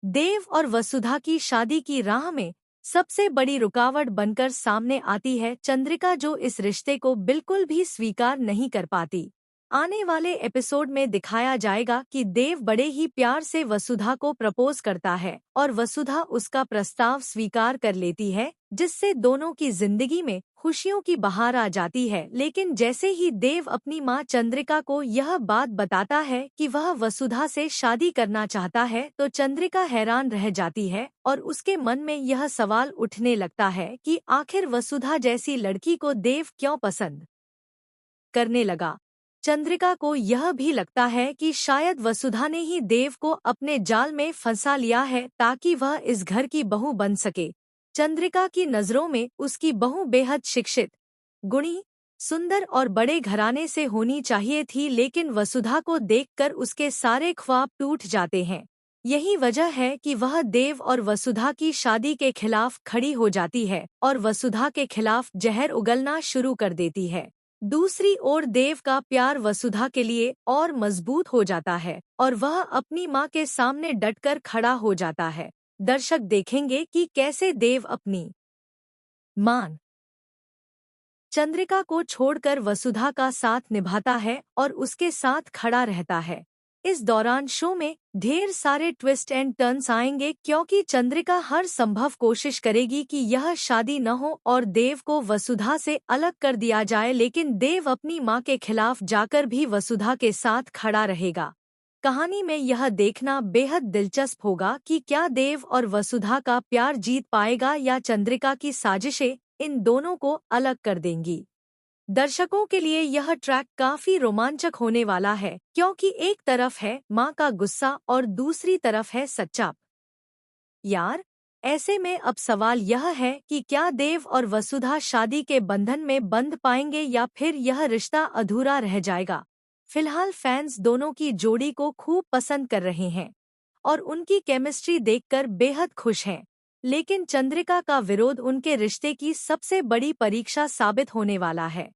देव और वसुधा की शादी की राह में सबसे बड़ी रुकावट बनकर सामने आती है चंद्रिका, जो इस रिश्ते को बिल्कुल भी स्वीकार नहीं कर पाती। आने वाले एपिसोड में दिखाया जाएगा कि देव बड़े ही प्यार से वसुधा को प्रपोज करता है और वसुधा उसका प्रस्ताव स्वीकार कर लेती है, जिससे दोनों की जिंदगी में खुशियों की बहार आ जाती है। लेकिन जैसे ही देव अपनी मां चंद्रिका को यह बात बताता है कि वह वसुधा से शादी करना चाहता है, तो चंद्रिका हैरान रह जाती है और उसके मन में यह सवाल उठने लगता है कि आखिर वसुधा जैसी लड़की को देव क्यों पसंद करने लगा। चंद्रिका को यह भी लगता है कि शायद वसुधा ने ही देव को अपने जाल में फंसा लिया है ताकि वह इस घर की बहू बन सके। चंद्रिका की नज़रों में उसकी बहू बेहद शिक्षित, गुणी, सुंदर और बड़े घराने से होनी चाहिए थी, लेकिन वसुधा को देखकर उसके सारे ख्वाब टूट जाते हैं। यही वजह है कि वह देव और वसुधा की शादी के खिलाफ खड़ी हो जाती है और वसुधा के खिलाफ जहर उगलना शुरू कर देती है। दूसरी ओर देव का प्यार वसुधा के लिए और मजबूत हो जाता है और वह अपनी मां के सामने डटकर खड़ा हो जाता है। दर्शक देखेंगे कि कैसे देव अपनी मां चंद्रिका को छोड़कर वसुधा का साथ निभाता है और उसके साथ खड़ा रहता है। इस दौरान शो में ढेर सारे ट्विस्ट एंड टर्न्स आएंगे, क्योंकि चंद्रिका हर संभव कोशिश करेगी कि यह शादी न हो और देव को वसुधा से अलग कर दिया जाए, लेकिन देव अपनी मां के खिलाफ जाकर भी वसुधा के साथ खड़ा रहेगा। कहानी में यह देखना बेहद दिलचस्प होगा कि क्या देव और वसुधा का प्यार जीत पाएगा या चंद्रिका की साजिशें इन दोनों को अलग कर देंगी। दर्शकों के लिए यह ट्रैक काफी रोमांचक होने वाला है, क्योंकि एक तरफ है मां का गुस्सा और दूसरी तरफ है सच्चा यार। ऐसे में अब सवाल यह है कि क्या देव और वसुधा शादी के बंधन में बंध पाएंगे या फिर यह रिश्ता अधूरा रह जाएगा। फिलहाल फैंस दोनों की जोड़ी को खूब पसंद कर रहे हैं और उनकी केमिस्ट्री देखकर बेहद खुश हैं। लेकिन चंद्रिका का विरोध उनके रिश्ते की सबसे बड़ी परीक्षा साबित होने वाला है।